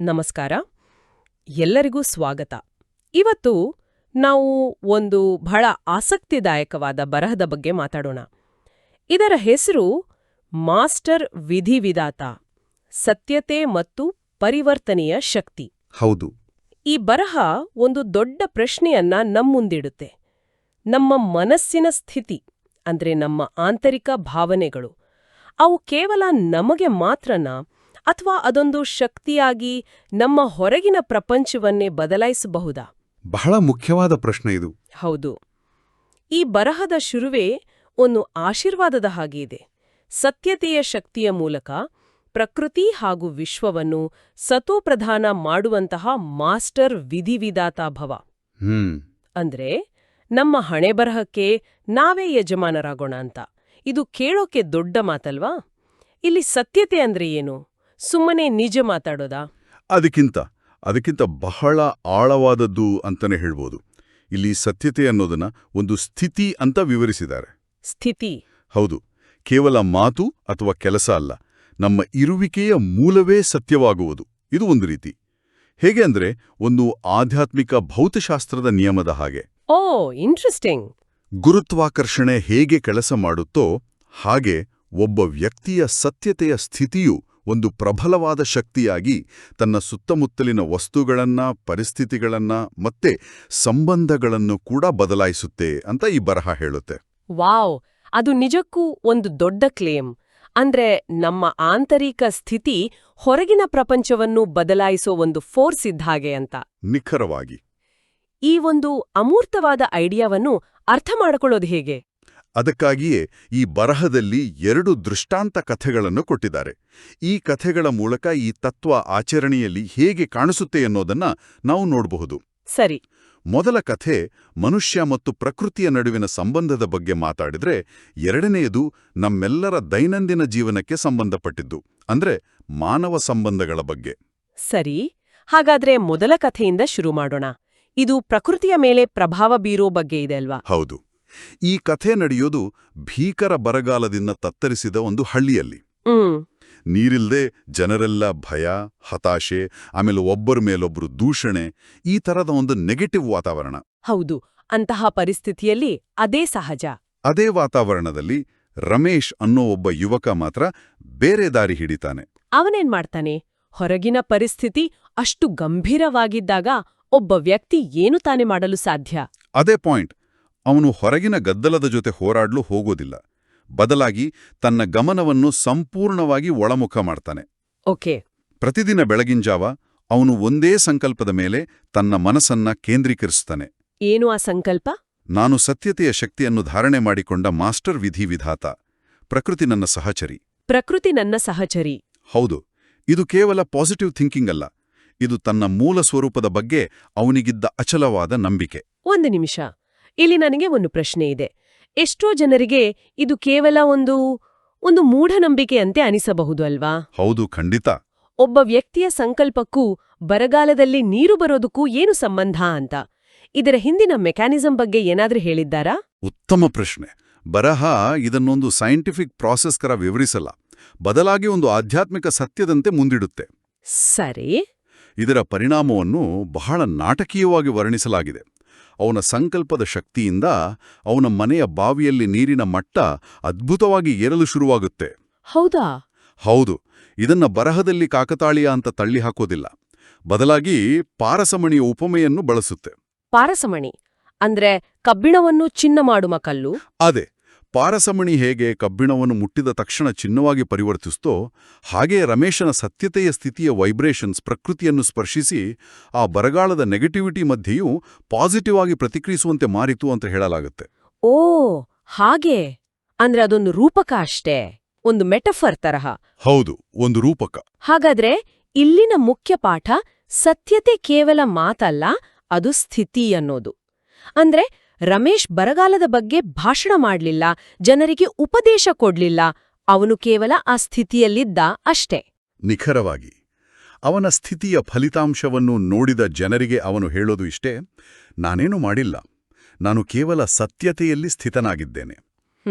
ನಮಸ್ಕಾರ. ಎಲ್ಲರಿಗೂ ಸ್ವಾಗತ. ಇವತ್ತು ನಾವು ಒಂದು ಬಹಳ ಆಸಕ್ತಿದಾಯಕವಾದ ಬರಹದ ಬಗ್ಗೆ ಮಾತಾಡೋಣ. ಇದರ ಹೆಸರು ಮಾಸ್ಟರ್ ವಿಧಿವಿಧಾತ, ಸತ್ಯತೆ ಮತ್ತು ಪರಿವರ್ತನೆಯ ಶಕ್ತಿ. ಹೌದು. ಈ ಬರಹ ಒಂದು ದೊಡ್ಡ ಪ್ರಶ್ನೆಯನ್ನ ನಮ್ಮುಂದಿಡುತ್ತೆ. ನಮ್ಮ ಮನಸ್ಸಿನ ಸ್ಥಿತಿ ಅಂದ್ರೆ ನಮ್ಮ ಆಂತರಿಕ ಭಾವನೆಗಳು, ಅವು ಕೇವಲ ನಮಗೆ ಮಾತ್ರನಾ ಅಥವಾ ಅದೊಂದು ಶಕ್ತಿಯಾಗಿ ನಮ್ಮ ಹೊರಗಿನ ಪ್ರಪಂಚವನ್ನೇ ಬದಲಾಯಿಸಬಹುದಾ? ಬಹಳ ಮುಖ್ಯವಾದ ಪ್ರಶ್ನೆ ಇದು. ಹೌದು. ಈ ಬರಹದ ಶುರುವೇ ಒಂದು ಆಶೀರ್ವಾದದ ಹಾಗೆ ಇದೆ. ಸತ್ಯತೆಯ ಶಕ್ತಿಯ ಮೂಲಕ ಪ್ರಕೃತಿ ಹಾಗೂ ವಿಶ್ವವನ್ನು ಸತೋಪ್ರಧಾನ ಮಾಡುವಂತಹ ಮಾಸ್ಟರ್ ವಿಧಿವಿಧಾತ ಭವ. ಅಂದ್ರೆ ನಮ್ಮ ಹಣೆಬರಹಕ್ಕೆ ನಾವೇ ಯಜಮಾನರಾಗೋಣ ಅಂತ. ಇದು ಕೇಳೋಕೆ ದೊಡ್ಡ ಮಾತಲ್ವಾ? ಇಲ್ಲಿ ಸತ್ಯತೆ ಅಂದ್ರೆ ಏನು? ಸುಮ್ಮನೆ ನಿಜ ಮಾತಾಡೋದಾ? ಅದಕ್ಕಿಂತ ಬಹಳ ಆಳವಾದದ್ದು ಅಂತಾನೆ ಹೇಳ್ಬೋದು. ಇಲ್ಲಿ ಸತ್ಯತೆ ಅನ್ನೋದನ್ನ ಒಂದು ಸ್ಥಿತಿ ಅಂತ ವಿವರಿಸಿದ್ದಾರೆ. ಸ್ಥಿತಿ? ಹೌದು. ಕೇವಲ ಮಾತು ಅಥವಾ ಕೆಲಸ ಅಲ್ಲ, ನಮ್ಮ ಇರುವಿಕೆಯ ಮೂಲವೇ ಸತ್ಯವಾಗುವುದು. ಇದು ಒಂದು ರೀತಿ. ಹೇಗೆ ಅಂದ್ರೆ ಒಂದು ಆಧ್ಯಾತ್ಮಿಕ ಭೌತಶಾಸ್ತ್ರದ ನಿಯಮದ ಹಾಗೆ. ಓ, ಇಂಟ್ರೆಸ್ಟಿಂಗ್. ಗುರುತ್ವಾಕರ್ಷಣೆ ಹೇಗೆ ಕೆಲಸ ಮಾಡುತ್ತೋ ಹಾಗೆ ಒಬ್ಬ ವ್ಯಕ್ತಿಯ ಸತ್ಯತೆಯ ಸ್ಥಿತಿಯು ಒಂದು ಪ್ರಬಲವಾದ ಶಕ್ತಿಯಾಗಿ ತನ್ನ ಸುತ್ತಮುತ್ತಲಿನ ವಸ್ತುಗಳನ್ನ, ಪರಿಸ್ಥಿತಿಗಳನ್ನ ಮತ್ತೆ ಸಂಬಂಧಗಳನ್ನು ಕೂಡ ಬದಲಾಯಿಸುತ್ತೆ ಅಂತ ಈ ಬರಹ ಹೇಳುತ್ತೆ. ವಾವ್, ಅದು ನಿಜಕ್ಕೂ ಒಂದು ದೊಡ್ಡ ಕ್ಲೇಮ್. ಅಂದ್ರೆ ನಮ್ಮ ಆಂತರಿಕ ಸ್ಥಿತಿ ಹೊರಗಿನ ಪ್ರಪಂಚವನ್ನು ಬದಲಾಯಿಸೋ ಒಂದು ಫೋರ್ಸ್ ಇದ್ಹಾಗೆ ಅಂತ. ನಿಖರವಾಗಿ. ಈ ಒಂದು ಅಮೂರ್ತವಾದ ಐಡಿಯಾವನ್ನು ಅರ್ಥ ಮಾಡಿಕೊಳ್ಳೋದು ಹೇಗೆ? ಅದಕ್ಕಾಗಿಯೇ ಈ ಬರಹದಲ್ಲಿ 2 ದೃಷ್ಟಾಂತ ಕಥೆಗಳನ್ನು ಕೊಟ್ಟಿದ್ದಾರೆ. ಈ ಕಥೆಗಳ ಮೂಲಕ ಈ ತತ್ವ ಆಚರಣೆಯಲ್ಲಿ ಹೇಗೆ ಕಾಣಿಸುತ್ತೆ ಅನ್ನೋದನ್ನ ನಾವು ನೋಡಬಹುದು. ಸರಿ. ಮೊದಲ ಕಥೆ ಮನುಷ್ಯ ಮತ್ತು ಪ್ರಕೃತಿಯ ನಡುವಿನ ಸಂಬಂಧದ ಬಗ್ಗೆ ಮಾತಾಡಿದ್ರೆ, ಎರಡನೆಯದು ನಮ್ಮೆಲ್ಲರ ದೈನಂದಿನ ಜೀವನಕ್ಕೆ ಸಂಬಂಧಪಟ್ಟಿದ್ದು, ಅಂದ್ರೆ ಮಾನವ ಸಂಬಂಧಗಳ ಬಗ್ಗೆ. ಸರಿ. ಹಾಗಾದ್ರೆ ಮೊದಲ ಕಥೆಯಿಂದ ಶುರು ಮಾಡೋಣ. ಇದು ಪ್ರಕೃತಿಯ ಮೇಲೆ ಪ್ರಭಾವ ಬೀರೋ ಬಗ್ಗೆ ಇದೆ ಅಲ್ವಾ? ಹೌದು. ಈ ಕಥೆ ನಡೆಯೋದು ಭೀಕರ ಬರಗಾಲದಿಂದ ತತ್ತರಿಸಿದ ಒಂದು ಹಳ್ಳಿಯಲ್ಲಿ. ನೀರಿಲ್ದೆ ಜನರೆಲ್ಲ ಭಯ, ಹತಾಶೆ, ಆಮೇಲೆ ಒಬ್ಬರ ಮೇಲೊಬ್ರು ದೂಷಣೆ, ಈ ತರದ ಒಂದು ನೆಗೆಟಿವ್ ವಾತಾವರಣ. ಹೌದು. ಅಂತಹ ಪರಿಸ್ಥಿತಿಯಲ್ಲಿ ಅದೇ ಸಹಜ. ಅದೇ ವಾತಾವರಣದಲ್ಲಿ ರಮೇಶ್ ಅನ್ನೋ ಒಬ್ಬ ಯುವಕ ಮಾತ್ರ ಬೇರೆ ದಾರಿ ಹಿಡಿತಾನೆ. ಅವನೇನ್ ಮಾಡ್ತಾನೆ? ಹೊರಗಿನ ಪರಿಸ್ಥಿತಿ ಅಷ್ಟು ಗಂಭೀರವಾಗಿದ್ದಾಗ ಒಬ್ಬ ವ್ಯಕ್ತಿ ಏನು ತಾನೇ ಮಾಡಲು ಸಾಧ್ಯ? ಅದೇ ಪಾಯಿಂಟ್. ಅವನು ಹೊರಗಿನ ಗದ್ದಲದ ಜೊತೆ ಹೋರಾಡ್ಲು ಹೋಗೋದಿಲ್ಲ. ಬದಲಾಗಿ ತನ್ನ ಗಮನವನ್ನು ಸಂಪೂರ್ಣವಾಗಿ ಒಳಮುಖ ಮಾಡ್ತಾನೆ. ಓಕೆ. ಪ್ರತಿದಿನ ಬೆಳಗಿಂಜಾವ ಅವನು ಒಂದೇ ಸಂಕಲ್ಪದ ಮೇಲೆ ತನ್ನ ಮನಸ್ಸನ್ನ ಕೇಂದ್ರೀಕರಿಸ್ತಾನೆ. ಏನು ಆ ಸಂಕಲ್ಪ? ನಾನು ಸತ್ಯತೆಯ ಶಕ್ತಿಯನ್ನು ಧಾರಣೆ ಮಾಡಿಕೊಂಡ ಮಾಸ್ಟರ್ ವಿಧಿವಿಧಾತ. ಪ್ರಕೃತಿ ನನ್ನ ಸಹಚರಿ. ಪ್ರಕೃತಿ ನನ್ನ ಸಹಚರಿ. ಹೌದು. ಇದು ಕೇವಲ ಪಾಸಿಟಿವ್ ಥಿಂಕಿಂಗ್ ಅಲ್ಲ. ಇದು ತನ್ನ ಮೂಲ ಸ್ವರೂಪದ ಬಗ್ಗೆ ಅವನಿಗಿದ್ದ ಅಚಲವಾದ ನಂಬಿಕೆ. ಒಂದು ನಿಮಿಷ. ಇಲ್ಲಿ ನನಗೆ ಒಂದು ಪ್ರಶ್ನೆ ಇದೆ. ಎಷ್ಟೋ ಜನರಿಗೆ ಇದು ಕೇವಲ ಒಂದು ಮೂಢನಂಬಿಕೆಯಂತೆ ಅನಿಸಬಹುದು ಅಲ್ವಾ? ಹೌದು, ಖಂಡಿತ. ಒಬ್ಬ ವ್ಯಕ್ತಿಯ ಸಂಕಲ್ಪಕ್ಕೂ ಬರಗಾಲದಲ್ಲಿ ನೀರು ಬರೋದಕ್ಕೂ ಏನು ಸಂಬಂಧ ಅಂತ. ಇದರ ಹಿಂದಿನ ಮೆಕ್ಯಾನಿಸಂ ಬಗ್ಗೆ ಏನಾದ್ರೂ ಹೇಳಿದ್ದಾರಾ? ಉತ್ತಮ ಪ್ರಶ್ನೆ. ಬರಹ ಇದನ್ನೊಂದು ಸೈಂಟಿಫಿಕ್ ಪ್ರಾಸೆಸ್ಕರ ವಿವರಿಸಲ್ಲ, ಬದಲಾಗಿ ಒಂದು ಆಧ್ಯಾತ್ಮಿಕ ಸತ್ಯದಂತೆ ಮುಂದಿಡುತ್ತೆ. ಸರಿ. ಇದರ ಪರಿಣಾಮವನ್ನು ಬಹಳ ನಾಟಕೀಯವಾಗಿ ವರ್ಣಿಸಲಾಗಿದೆ. ಅವನ ಸಂಕಲ್ಪದ ಶಕ್ತಿಯಿಂದ ಅವನ ಮನೆಯ ಬಾವಿಯಲ್ಲಿ ನೀರಿನ ಮಟ್ಟ ಅದ್ಭುತವಾಗಿ ಏರಲು ಶುರುವಾಗುತ್ತೆ. ಹೌದಾ? ಹೌದು. ಇದನ್ನ ಬರಹದಲ್ಲಿ ಕಾಕತಾಳೀಯ ಅಂತ ತಳ್ಳಿ ಹಾಕೋದಿಲ್ಲ. ಬದಲಾಗಿ ಪಾರಸಮಣಿಯ ಉಪಮೆಯನ್ನು ಬಳಸುತ್ತೆ. ಪಾರಸಮಣಿ ಅಂದ್ರೆ ಕಬ್ಬಿಣವನ್ನು ಚಿನ್ನ ಮಾಡುವ ಕಲ್ಲು? ಅದೇ. ಪಾರಸಮಣಿ ಹೇಗೆ ಕಬ್ಬಿಣವನ್ನು ಮುಟ್ಟಿದ ತಕ್ಷಣ ಚಿನ್ನವಾಗಿ ಪರಿವರ್ತಿಸ್ತೋ ಹಾಗೆ ರಮೇಶನ ಸತ್ಯತೆಯ ಸ್ಥಿತಿಯ ವೈಬ್ರೇಷನ್ಸ್ ಪ್ರಕೃತಿಯನ್ನು ಸ್ಪರ್ಶಿಸಿ ಆ ಬರಗಾಲದ ನೆಗೆಟಿವಿಟಿ ಮಧ್ಯೆಯೂ ಪಾಸಿಟಿವ್ ಆಗಿ ಪ್ರತಿಕ್ರಿಯಿಸುವಂತೆ ಮಾರಿತು ಅಂತ ಹೇಳಲಾಗುತ್ತೆ. ಓ, ಹಾಗೆ. ಅಂದ್ರೆ ಅದೊಂದು ರೂಪಕ ಅಷ್ಟೇ, ಒಂದು ಮೆಟಫರ್ ತರಹ. ಹೌದು, ಒಂದು ರೂಪಕ. ಹಾಗಾದ್ರೆ ಇಲ್ಲಿನ ಮುಖ್ಯ ಪಾಠ ಸತ್ಯತೆ ಕೇವಲ ಮಾತಲ್ಲ, ಅದು ಸ್ಥಿತಿ ಅನ್ನೋದು. ಅಂದ್ರೆ ರಮೇಶ್ ಬರಗಾಲದ ಬಗ್ಗೆ ಭಾಷಣ ಮಾಡ್ಲಿಲ್ಲ, ಜನರಿಗೆ ಉಪದೇಶ ಕೊಡ್ಲಿಲ್ಲ, ಅವನು ಕೇವಲ ಆ ಸ್ಥಿತಿಯಲ್ಲಿದ್ದ ಅಷ್ಟೇ. ನಿಖರವಾಗಿ. ಅವನ ಸ್ಥಿತಿಯ ಫಲಿತಾಂಶವನ್ನು ನೋಡಿದ ಜನರಿಗೆ ಅವನು ಹೇಳೋದು ಇಷ್ಟೇ: ನಾನೇನು ಮಾಡಿಲ್ಲ, ನಾನು ಕೇವಲ ಸತ್ಯತೆಯಲ್ಲಿ ಸ್ಥಿತನಾಗಿದ್ದೇನೆ.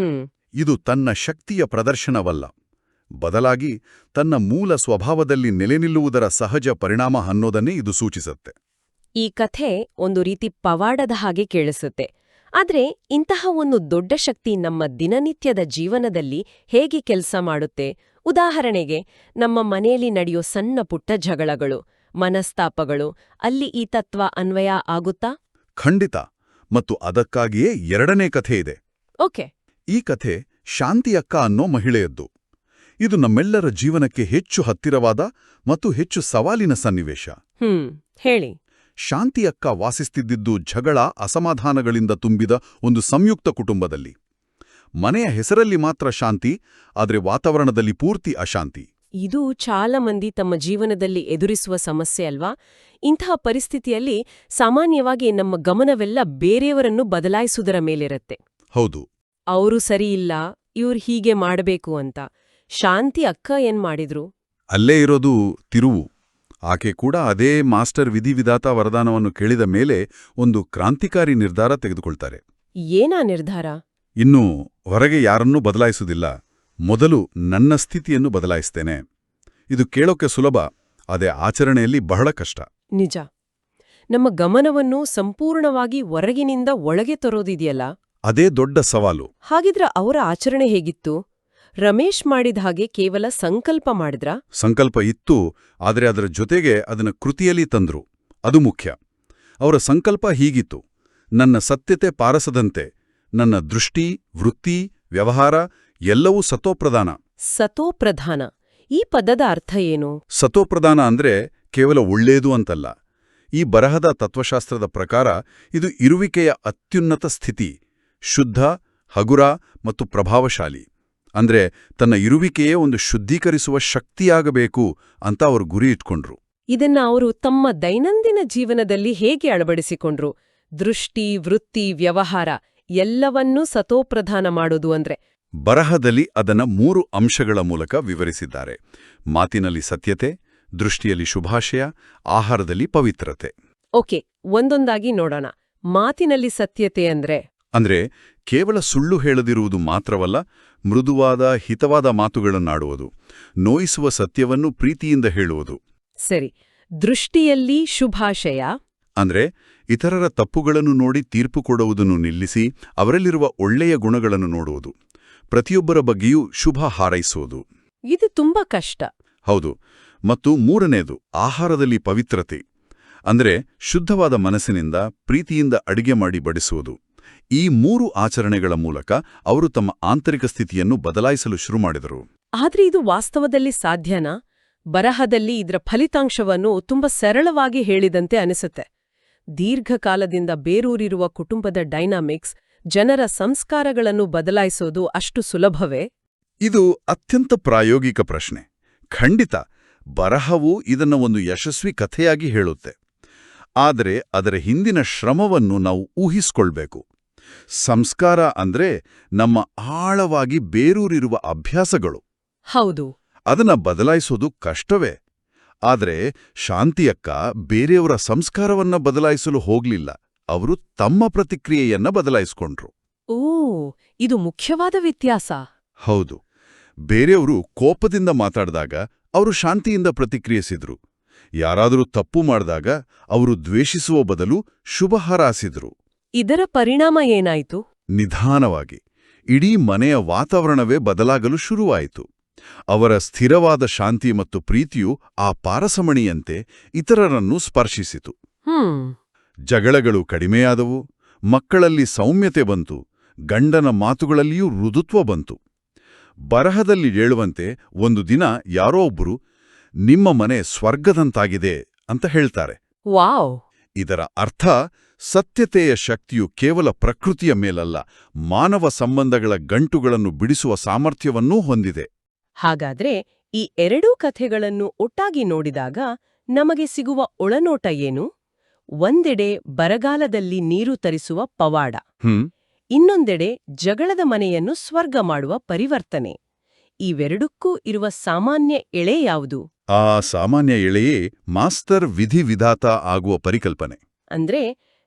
ಇದು ತನ್ನ ಶಕ್ತಿಯ ಪ್ರದರ್ಶನವಲ್ಲ, ಬದಲಾಗಿ ತನ್ನ ಮೂಲ ಸ್ವಭಾವದಲ್ಲಿ ನೆಲೆನಿಲ್ಲುವುದರ ಸಹಜ ಪರಿಣಾಮ ಅನ್ನೋದನ್ನೇ ಇದು ಸೂಚಿಸುತ್ತೆ. ಈ ಕಥೆ ಒಂದು ರೀತಿ ಪವಾಡದ ಹಾಗೆ ಕೇಳಿಸುತ್ತೆ. ಆದ್ರೆ ಇಂತಹ ಒಂದು ದೊಡ್ಡ ಶಕ್ತಿ ನಮ್ಮ ದಿನನಿತ್ಯದ ಜೀವನದಲ್ಲಿ ಹೇಗೆ ಕೆಲಸ ಮಾಡುತ್ತೆ? ಉದಾಹರಣೆಗೆ, ನಮ್ಮ ಮನೆಯಲ್ಲಿ ನಡೆಯೋ ಸಣ್ಣ ಪುಟ್ಟ ಜಗಳಗಳು, ಮನಸ್ತಾಪಗಳು, ಅಲ್ಲಿ ಈ ತತ್ವ ಅನ್ವಯ ಆಗುತ್ತಾ? ಖಂಡಿತ. ಮತ್ತು ಅದಕ್ಕಾಗಿಯೇ ಎರಡನೇ ಕಥೆ ಇದೆ. ಓಕೆ. ಈ ಕಥೆ ಶಾಂತಿಯಕ್ಕ ಅನ್ನೋ ಮಹಿಳೆಯದ್ದು. ಇದು ನಮ್ಮೆಲ್ಲರ ಜೀವನಕ್ಕೆ ಹೆಚ್ಚು ಹತ್ತಿರವಾದ ಮತ್ತು ಹೆಚ್ಚು ಸವಾಲಿನ ಸನ್ನಿವೇಶ. ಹೇಳಿ. ಶಾಂತಿಯಕ್ಕ ವಾಸಿಸ್ತಿದ್ದಿದ್ದು ಜಗಳ, ಅಸಮಾಧಾನಗಳಿಂದ ತುಂಬಿದ ಒಂದು ಸಂಯುಕ್ತ ಕುಟುಂಬದಲ್ಲಿ. ಮನೆಯ ಹೆಸರಲ್ಲಿ ಮಾತ್ರ ಶಾಂತಿ, ಆದರೆ ವಾತಾವರಣದಲ್ಲಿ ಪೂರ್ತಿ ಅಶಾಂತಿ. ಇದು ಚಾಲ ಮಂದಿ ತಮ್ಮ ಜೀವನದಲ್ಲಿ ಎದುರಿಸುವ ಸಮಸ್ಯೆ ಅಲ್ವಾ? ಇಂತಹ ಪರಿಸ್ಥಿತಿಯಲ್ಲಿ ಸಾಮಾನ್ಯವಾಗಿ ನಮ್ಮ ಗಮನವೆಲ್ಲ ಬೇರೆಯವರನ್ನು ಬದಲಾಯಿಸುವುದರ ಮೇಲಿರುತ್ತೆ. ಹೌದು. ಅವರು ಸರಿಯಿಲ್ಲ, ಇವ್ರು ಹೀಗೆ ಮಾಡಬೇಕು ಅಂತ. ಶಾಂತಿ ಅಕ್ಕ ಏನ್ ಮಾಡಿದ್ರು? ಅಲ್ಲೇ ಇರೋದು ತಿರುವು. ಆಕೆ ಕೂಡ ಅದೇ ಮಾಸ್ಟರ್ ವಿಧಿವಿಧಾತ ವರದಾನವನ್ನು ಕೇಳಿದ ಮೇಲೆ ಒಂದು ಕ್ರಾಂತಿಕಾರಿ ನಿರ್ಧಾರ ತೆಗೆದುಕೊಳ್ತಾರೆ. ಏನಾ ನಿರ್ಧಾರ? ಇನ್ನು ಹೊರಗೆ ಯಾರನ್ನೂ ಬದಲಾಯಿಸುವುದಿಲ್ಲ, ಮೊದಲು ನನ್ನ ಸ್ಥಿತಿಯನ್ನು ಬದಲಾಯಿಸ್ತೇನೆ. ಇದು ಕೇಳೋಕೆ ಸುಲಭ, ಅದೇ ಆಚರಣೆಯಲ್ಲಿ ಬಹಳ ಕಷ್ಟ. ನಿಜ. ನಮ್ಮ ಗಮನವನ್ನು ಸಂಪೂರ್ಣವಾಗಿ ಹೊರಗಿನಿಂದ ಒಳಗೆ ತರೋದಿದೆಯಲ್ಲ, ಅದೇ ದೊಡ್ಡ ಸವಾಲು. ಹಾಗಿದ್ರೆ ಅವರ ಆಚರಣೆ ಹೇಗಿತ್ತು? ರಮೇಶ್ ಮಾಡಿದ ಹಾಗೆ ಕೇವಲ ಸಂಕಲ್ಪ ಮಾಡಿದ್ರಾ? ಸಂಕಲ್ಪ ಇತ್ತು, ಆದರೆ ಅದರ ಜೊತೆಗೆ ಅದನ್ನ ಕೃತಿಯಲ್ಲಿ ತಂದ್ರು. ಅದು ಮುಖ್ಯ. ಅವರ ಸಂಕಲ್ಪ ಹೀಗಿತ್ತು: ನನ್ನ ಸತ್ಯತೆ ಪಾರಸದಂತೆ, ನನ್ನ ದೃಷ್ಟಿ, ವೃತ್ತಿ, ವ್ಯವಹಾರ ಎಲ್ಲವೂ ಸತೋಪ್ರಧಾನ. ಸತೋಪ್ರಧಾನ, ಈ ಪದದ ಅರ್ಥ ಏನು? ಸತೋಪ್ರಧಾನ ಅಂದ್ರೆ ಕೇವಲ ಒಳ್ಳೇದು ಅಂತಲ್ಲ. ಈ ಬರಹದ ತತ್ವಶಾಸ್ತ್ರದ ಪ್ರಕಾರ ಇದು ಇರುವಿಕೆಯ ಅತ್ಯುನ್ನತ ಸ್ಥಿತಿ, ಶುದ್ಧ, ಹಗುರ ಮತ್ತು ಪ್ರಭಾವಶಾಲಿ. ಅಂದ್ರೆ ತನ್ನ ಇರುವಿಕೆಯೇ ಒಂದು ಶುದ್ಧೀಕರಿಸುವ ಶಕ್ತಿಯಾಗಬೇಕು ಅಂತ ಅವರು ಗುರಿ ಇಟ್ಕೊಂಡ್ರು. ಇದನ್ನ ಅವರು ತಮ್ಮ ದೈನಂದಿನ ಜೀವನದಲ್ಲಿ ಹೇಗೆ ಅಳವಡಿಸಿಕೊಂಡ್ರು? ದೃಷ್ಟಿ, ವೃತ್ತಿ, ವ್ಯವಹಾರ ಎಲ್ಲವನ್ನೂ ಸತೋಪ್ರಧಾನ ಮಾಡೋದು ಅಂದ್ರೆ? ಬರಹದಲ್ಲಿ ಅದನ್ನ 3 ಅಂಶಗಳ ಮೂಲಕ ವಿವರಿಸಿದ್ದಾರೆ: ಮಾತಿನಲ್ಲಿ ಸತ್ಯತೆ, ದೃಷ್ಟಿಯಲ್ಲಿ ಶುಭಾಶಯ, ಆಹಾರದಲ್ಲಿ ಪವಿತ್ರತೆ. ಓಕೆ, ಒಂದೊಂದಾಗಿ ನೋಡೋಣ. ಮಾತಿನಲ್ಲಿ ಸತ್ಯತೆ ಅಂದ್ರೆ ಕೇವಲ ಸುಳ್ಳು ಹೇಳದಿರುವುದು ಮಾತ್ರವಲ್ಲ, ಮೃದುವಾದ, ಹಿತವಾದ ಮಾತುಗಳನ್ನಾಡುವುದು, ನೋಯಿಸುವ ಸತ್ಯವನ್ನು ಪ್ರೀತಿಯಿಂದ ಹೇಳುವುದು. ಸರಿ. ದೃಷ್ಟಿಯಲ್ಲಿ ಶುಭಾಶಯ ಅಂದ್ರೆ ಇತರರ ತಪ್ಪುಗಳನ್ನು ನೋಡಿ ತೀರ್ಪು ಕೊಡುವುದನ್ನು ನಿಲ್ಲಿಸಿ ಅವರಲ್ಲಿರುವ ಒಳ್ಳೆಯ ಗುಣಗಳನ್ನು ನೋಡುವುದು, ಪ್ರತಿಯೊಬ್ಬರ ಬಗ್ಗೆಯೂ ಶುಭ ಹಾರೈಸುವುದು. ಇದು ತುಂಬಾ ಕಷ್ಟ. ಹೌದು. ಮತ್ತು 3ನೇದು ಆಹಾರದಲ್ಲಿ ಪವಿತ್ರತೆ. ಅಂದ್ರೆ ಶುದ್ಧವಾದ ಮನಸ್ಸಿನಿಂದ ಪ್ರೀತಿಯಿಂದ ಅಡಿಗೆ ಮಾಡಿ ಬಡಿಸುವುದು. ಈ 3 ಆಚರಣೆಗಳ ಮೂಲಕ ಅವರು ತಮ್ಮ ಆಂತರಿಕ ಸ್ಥಿತಿಯನ್ನು ಬದಲಾಯಿಸಲು ಶುರು ಮಾಡಿದರು. ಆದ್ರೆ ಇದು ವಾಸ್ತವದಲ್ಲಿ ಸಾಧ್ಯನಾ? ಬರಹದಲ್ಲಿ ಇದರ ಫಲಿತಾಂಶವನ್ನು ತುಂಬಾ ಸರಳವಾಗಿ ಹೇಳಿದಂತೆ ಅನಿಸುತ್ತೆ. ದೀರ್ಘಕಾಲದಿಂದ ಬೇರೂರಿರುವ ಕುಟುಂಬದ ಡೈನಾಮಿಕ್ಸ್, ಜನರ ಸಂಸ್ಕಾರಗಳನ್ನು ಬದಲಾಯಿಸೋದು ಅಷ್ಟು ಸುಲಭವೇ? ಇದು ಅತ್ಯಂತ ಪ್ರಾಯೋಗಿಕ ಪ್ರಶ್ನೆ. ಖಂಡಿತ ಬರಹವು ಇದನ್ನು ಒಂದು ಯಶಸ್ವಿ ಕಥೆಯಾಗಿ ಹೇಳುತ್ತೆ. ಆದರೆ ಅದರ ಹಿಂದಿನ ಶ್ರಮವನ್ನು ನಾವು ಊಹಿಸ್ಕೊಳ್ಬೇಕು. ಸಂಸ್ಕಾರ ಅಂದ್ರೆ ನಮ್ಮ ಆಳವಾಗಿ ಬೇರೂರಿರುವ ಅಭ್ಯಾಸಗಳು. ಹೌದು. ಅದನ್ನ ಬದಲಾಯಿಸೋದು ಕಷ್ಟವೇ. ಆದರೆ ಶಾಂತಿಯಕ್ಕ ಬೇರೆಯವರ ಸಂಸ್ಕಾರವನ್ನ ಬದಲಾಯಿಸಲು ಹೋಗ್ಲಿಲ್ಲ, ಅವರು ತಮ್ಮ ಪ್ರತಿಕ್ರಿಯೆಯನ್ನ ಬದಲಾಯಿಸ್ಕೊಂಡ್ರು. ಓ, ಇದು ಮುಖ್ಯವಾದ ವ್ಯತ್ಯಾಸ. ಹೌದು. ಬೇರೆಯವರು ಕೋಪದಿಂದ ಮಾತಾಡಿದಾಗ ಅವರು ಶಾಂತಿಯಿಂದ ಪ್ರತಿಕ್ರಿಯಿಸಿದ್ರು. ಯಾರಾದರೂ ತಪ್ಪು ಮಾಡಿದಾಗ ಅವರು ದ್ವೇಷಿಸುವ ಬದಲು ಶುಭ ಹಾರೈಸಿದ್ರು. ಇದರ ಪರಿಣಾಮ ಏನಾಯಿತು? ನಿಧಾನವಾಗಿ ಇಡೀ ಮನೆಯ ವಾತಾವರಣವೇ ಬದಲಾಗಲು ಶುರುವಾಯಿತು. ಅವರ ಸ್ಥಿರವಾದ ಶಾಂತಿ ಮತ್ತು ಪ್ರೀತಿಯು ಆ ಪಾರಸಮಣಿಯಂತೆ ಇತರರನ್ನು ಸ್ಪರ್ಶಿಸಿತು. ಜಗಳಗಳು ಕಡಿಮೆಯಾದವು, ಮಕ್ಕಳಲ್ಲಿ ಸೌಮ್ಯತೆ ಬಂತು, ಗಂಡನ ಮಾತುಗಳಲ್ಲಿಯೂ ಮೃದುತ್ವ ಬಂತು. ಬರಹದಲ್ಲಿ ಹೇಳುವಂತೆ ಒಂದು ದಿನ ಯಾರೋ ಒಬ್ಬರು ನಿಮ್ಮ ಮನೆ ಸ್ವರ್ಗದಂತಾಗಿದೆ ಅಂತ ಹೇಳ್ತಾರೆ. ವಾವ್! ಇದರ ಅರ್ಥ ಸತ್ಯತೆಯ ಶಕ್ತಿಯು ಕೇವಲ ಪ್ರಕೃತಿಯ ಮೇಲಲ್ಲ, ಮಾನವ ಸಂಬಂಧಗಳ ಗಂಟುಗಳನ್ನು ಬಿಡಿಸುವ ಸಾಮರ್ಥ್ಯವನ್ನೂ ಹೊಂದಿದೆ. ಹಾಗಾದ್ರೆ ಈ ಎರಡೂ ಕಥೆಗಳನ್ನು ಒಟ್ಟಾಗಿ ನೋಡಿದಾಗ ನಮಗೆ ಸಿಗುವ ಒಳನೋಟ ಏನು? ಒಂದೆಡೆ ಬರಗಾಲದಲ್ಲಿ ನೀರು ತರಿಸುವ ಪವಾಡ, ಇನ್ನೊಂದೆಡೆ ಜಗಳದ ಮನೆಯನ್ನು ಸ್ವರ್ಗ ಮಾಡುವ ಪರಿವರ್ತನೆ. ಇವೆರಡಕ್ಕೂ ಇರುವ ಸಾಮಾನ್ಯ ಎಳೆ ಯಾವುದು? ಆ ಸಾಮಾನ್ಯ ಎಳೆಯೇ ಮಾಸ್ಟರ್ ವಿಧಿವಿಧಾತ ಆಗುವ ಪರಿಕಲ್ಪನೆ. ಅಂದ್ರೆ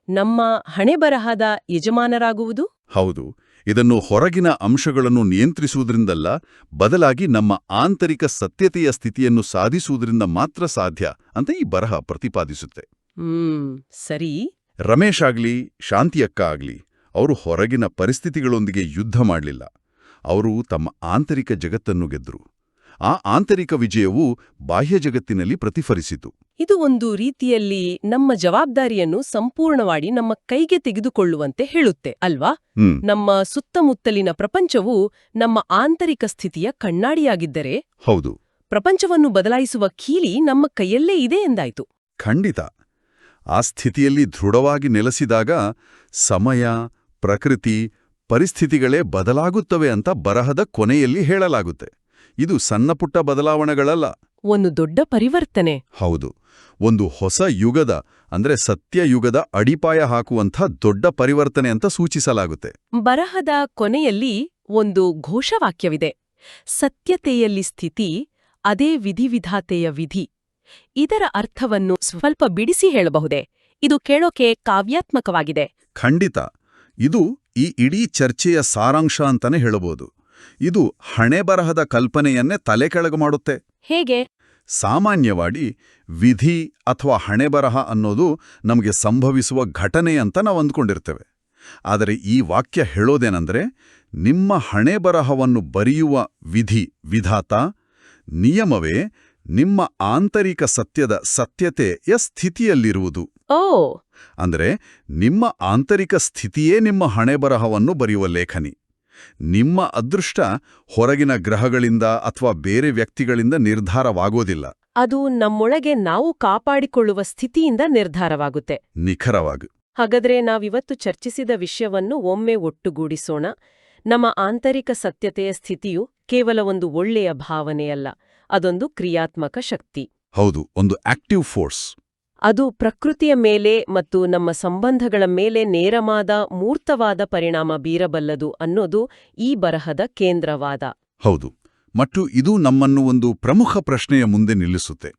ನಮ್ಮ ಹಣೆಬರಹದ ಯಜಮಾನರಾಗುವುದು? ಹೌದು. ಇದನ್ನು ಹೊರಗಿನ ಅಂಶಗಳನ್ನು ನಿಯಂತ್ರಿಸುವುದರಿಂದಲ್ಲ, ಬದಲಾಗಿ ನಮ್ಮ ಆಂತರಿಕ ಸತ್ಯತೆಯ ಸ್ಥಿತಿಯನ್ನು ಸಾಧಿಸುವುದರಿಂದ ಮಾತ್ರ ಸಾಧ್ಯ ಅಂತ ಈ ಬರಹ ಪ್ರತಿಪಾದಿಸುತ್ತೆ. ಸರಿ. ರಮೇಶ್ ಆಗ್ಲಿ, ಶಾಂತಿಯಕ್ಕ ಆಗ್ಲಿ, ಅವರು ಹೊರಗಿನ ಪರಿಸ್ಥಿತಿಗಳೊಂದಿಗೆ ಯುದ್ಧ ಮಾಡಲಿಲ್ಲ. ಅವರು ತಮ್ಮ ಆಂತರಿಕ ಜಗತ್ತನ್ನು ಗೆದ್ರು. ಆ ಆಂತರಿಕ ವಿಜಯವು ಬಾಹ್ಯ ಜಗತ್ತಿನಲ್ಲಿ ಪ್ರತಿಫಲಿಸಿತು. ಇದು ಒಂದು ರೀತಿಯಲ್ಲಿ ನಮ್ಮ ಜವಾಬ್ದಾರಿಯನ್ನು ಸಂಪೂರ್ಣವಾಗಿ ನಮ್ಮ ಕೈಗೆ ತೆಗೆದುಕೊಳ್ಳುವಂತೆ ಹೇಳುತ್ತೆ ಅಲ್ವಾ? ನಮ್ಮ ಸುತ್ತಮುತ್ತಲಿನ ಪ್ರಪಂಚವು ನಮ್ಮ ಆಂತರಿಕ ಸ್ಥಿತಿಯ ಕಣ್ಣಾಡಿಯಾಗಿದ್ದರೆ, ಹೌದು, ಪ್ರಪಂಚವನ್ನು ಬದಲಾಯಿಸುವ ಕೀಲಿ ನಮ್ಮ ಕೈಯಲ್ಲೇ ಇದೆ ಎಂದಾಯ್ತು. ಖಂಡಿತ. ಆ ಸ್ಥಿತಿಯಲ್ಲಿ ದೃಢವಾಗಿ ನೆಲೆಸಿದಾಗ ಸಮಯ, ಪ್ರಕೃತಿ, ಪರಿಸ್ಥಿತಿಗಳೇ ಬದಲಾಗುತ್ತವೆ ಅಂತ ಬರಹದ ಕೊನೆಯಲ್ಲಿ ಹೇಳಲಾಗುತ್ತೆ. ಇದು ಸಣ್ಣಪುಟ್ಟ ಬದಲಾವಣೆಗಳಲ್ಲ, ಒಂದು ದೊಡ್ಡ ಪರಿವರ್ತನೆ. ಹೌದು, ಒಂದು ಹೊಸ ಯುಗದ ಅಂದ್ರೆ ಸತ್ಯಯುಗದ ಅಡಿಪಾಯ ಹಾಕುವಂಥ ದೊಡ್ಡ ಪರಿವರ್ತನೆ ಅಂತ ಸೂಚಿಸಲಾಗುತ್ತೆ. ಬರಹದ ಕೊನೆಯಲ್ಲಿ ಒಂದು ಘೋಷವಾಕ್ಯವಿದೆ: ಸತ್ಯತೆಯಲ್ಲಿ ಸ್ಥಿತಿ, ಅದೇ ವಿಧಿವಿಧಾತೆಯ ವಿಧಿ. ಇದರ ಅರ್ಥವನ್ನು ಸ್ವಲ್ಪ ಬಿಡಿಸಿ ಹೇಳಬಹುದೇ? ಇದು ಕೇಳೋಕೆ ಕಾವ್ಯಾತ್ಮಕವಾಗಿದೆ. ಖಂಡಿತ. ಇದು ಈ ಇಡೀ ಚರ್ಚೆಯ ಸಾರಾಂಶ ಅಂತಾನೆ ಹೇಳಬಹುದು. ಇದು ಹಣೆಬರಹದ ಕಲ್ಪನೆಯನ್ನೇ ತಲೆಕೆಳಗು ಮಾಡುತ್ತೆ. ಹೇಗೆ? ಸಾಮಾನ್ಯವಾಗಿ ವಿಧಿ ಅಥವಾ ಹಣೆಬರಹ ಅನ್ನೋದು ನಮಗೆ ಸಂಭವಿಸುವ ಘಟನೆ ಅಂತ ನಾವು ಅಂದ್ಕೊಂಡಿರ್ತೇವೆ. ಆದರೆ ಈ ವಾಕ್ಯ ಹೇಳೋದೇನೆಂದ್ರೆ, ನಿಮ್ಮ ಹಣೆಬರಹವನ್ನು ಬರೆಯುವ ವಿಧಿ, ವಿಧಾತ, ನಿಯಮವೇ ನಿಮ್ಮ ಆಂತರಿಕ ಸತ್ಯದ ಸತ್ಯತೆಯ ಸ್ಥಿತಿಯಲ್ಲಿರುವುದು. ಅಂದರೆ ನಿಮ್ಮ ಆಂತರಿಕ ಸ್ಥಿತಿಯೇ ನಿಮ್ಮ ಹಣೆಬರಹವನ್ನು ಬರೆಯುವ ಲೇಖನಿ. ನಿಮ್ಮ ಅದೃಷ್ಟ ಹೊರಗಿನ ಗ್ರಹಗಳಿಂದ ಅಥವಾ ಬೇರೆ ವ್ಯಕ್ತಿಗಳಿಂದ ನಿರ್ಧಾರವಾಗೋದಿಲ್ಲ. ಅದು ನಮ್ಮೊಳಗೆ ನಾವು ಕಾಪಾಡಿಕೊಳ್ಳುವ ಸ್ಥಿತಿಯಿಂದ ನಿರ್ಧಾರವಾಗುತ್ತೆ. ನಿಖರವಾಗಿ. ಹಾಗಾದ್ರೆ ನಾವಿವತ್ತು ಚರ್ಚಿಸಿದ ವಿಷಯವನ್ನು ಒಮ್ಮೆ ಒಟ್ಟುಗೂಡಿಸೋಣ. ನಮ್ಮ ಆಂತರಿಕ ಸತ್ಯತೆಯ ಸ್ಥಿತಿಯು ಕೇವಲ ಒಂದು ಒಳ್ಳೆಯ ಭಾವನೆಯಲ್ಲ, ಅದೊಂದು ಕ್ರಿಯಾತ್ಮಕ ಶಕ್ತಿ. ಹೌದು, ಒಂದು ಆಕ್ಟಿವ್ ಫೋರ್ಸ್. ಅದು ಪ್ರಕೃತಿಯ ಮೇಲೆ ಮತ್ತು ನಮ್ಮ ಸಂಬಂಧಗಳ ಮೇಲೆ ನೇರವಾದ, ಮೂರ್ತವಾದ ಪರಿಣಾಮ ಬೀರಬಲ್ಲದು ಅನ್ನೋದು ಈ ಬರಹದ ಕೇಂದ್ರವಾದ. ಹೌದು, ಮತ್ತು ಇದು ನಮ್ಮನ್ನು ಒಂದು ಪ್ರಮುಖ ಪ್ರಶ್ನೆಯ ಮುಂದೆ ನಿಲ್ಲಿಸುತ್ತೆ.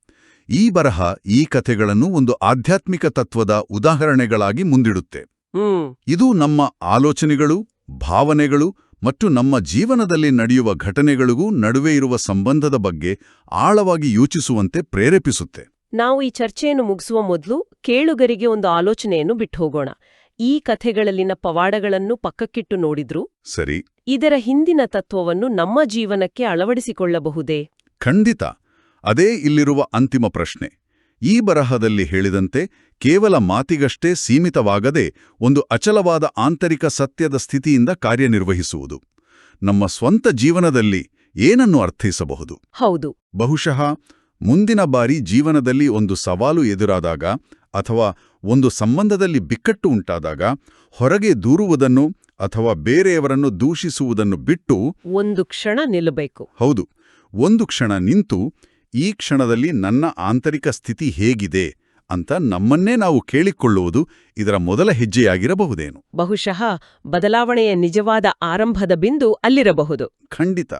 ಈ ಬರಹ ಈ ಕಥೆಗಳನ್ನು ಒಂದು ಆಧ್ಯಾತ್ಮಿಕ ತತ್ವದ ಉದಾಹರಣೆಗಳಾಗಿ ಮುಂದಿಡುತ್ತೆ. ಇದು ನಮ್ಮ ಆಲೋಚನೆಗಳು, ಭಾವನೆಗಳು ಮತ್ತು ನಮ್ಮ ಜೀವನದಲ್ಲಿ ನಡೆಯುವ ಘಟನೆಗಳಿಗೂ ನಡುವೆ ಇರುವ ಸಂಬಂಧದ ಬಗ್ಗೆ ಆಳವಾಗಿ ಯೋಚಿಸುವಂತೆ ಪ್ರೇರೇಪಿಸುತ್ತೆ. ನಾವು ಈ ಚರ್ಚೆಯನ್ನು ಮುಗಿಸುವ ಮೊದಲು ಕೇಳುಗರಿಗೆ ಒಂದು ಆಲೋಚನೆಯನ್ನು ಬಿಟ್ಟು ಹೋಗೋಣ. ಈ ಕಥೆಗಳಲ್ಲಿನ ಪವಾಡಗಳನ್ನು ಪಕ್ಕಕ್ಕಿಟ್ಟು ನೋಡಿದ್ರು ಸರಿ, ಇದರ ಹಿಂದಿನ ತತ್ವವನ್ನು ನಮ್ಮ ಜೀವನಕ್ಕೆ ಅಳವಡಿಸಿಕೊಳ್ಳಬಹುದೇ? ಖಂಡಿತ. ಅದೇ ಇಲ್ಲಿರುವ ಅಂತಿಮ ಪ್ರಶ್ನೆ. ಈ ಬರಹದಲ್ಲಿ ಹೇಳಿದಂತೆ ಕೇವಲ ಮಾತಿಗಷ್ಟೇ ಸೀಮಿತವಾಗದೆ ಒಂದು ಅಚಲವಾದ ಆಂತರಿಕ ಸತ್ಯದ ಸ್ಥಿತಿಯಿಂದ ಕಾರ್ಯನಿರ್ವಹಿಸುವುದು ನಮ್ಮ ಸ್ವಂತ ಜೀವನದಲ್ಲಿ ಏನನ್ನು ಅರ್ಥೈಸಬಹುದು? ಹೌದು, ಬಹುಶಃ ಮುಂದಿನ ಬಾರಿ ಜೀವನದಲ್ಲಿ ಒಂದು ಸವಾಲು ಎದುರಾದಾಗ ಅಥವಾ ಒಂದು ಸಂಬಂಧದಲ್ಲಿ ಬಿಕ್ಕಟ್ಟು ಉಂಟಾದಾಗ ಹೊರಗೆ ದೂರುವುದನ್ನು ಅಥವಾ ಬೇರೆಯವರನ್ನು ದೂಷಿಸುವುದನ್ನು ಬಿಟ್ಟು ಒಂದು ಕ್ಷಣ ನಿಲ್ಲಬೇಕು. ಹೌದು, ಒಂದು ಕ್ಷಣ ನಿಂತು ಈ ಕ್ಷಣದಲ್ಲಿ ನನ್ನ ಆಂತರಿಕ ಸ್ಥಿತಿ ಹೇಗಿದೆ ಅಂತ ನಮ್ಮನ್ನೇ ನಾವು ಕೇಳಿಕೊಳ್ಳುವುದು ಇದರ ಮೊದಲ ಹೆಜ್ಜೆಯಾಗಿರಬಹುದೇನು? ಬಹುಶಃ ಬದಲಾವಣೆಯ ನಿಜವಾದ ಆರಂಭದ ಬಿಂದು ಅಲ್ಲಿರಬಹುದು. ಖಂಡಿತ.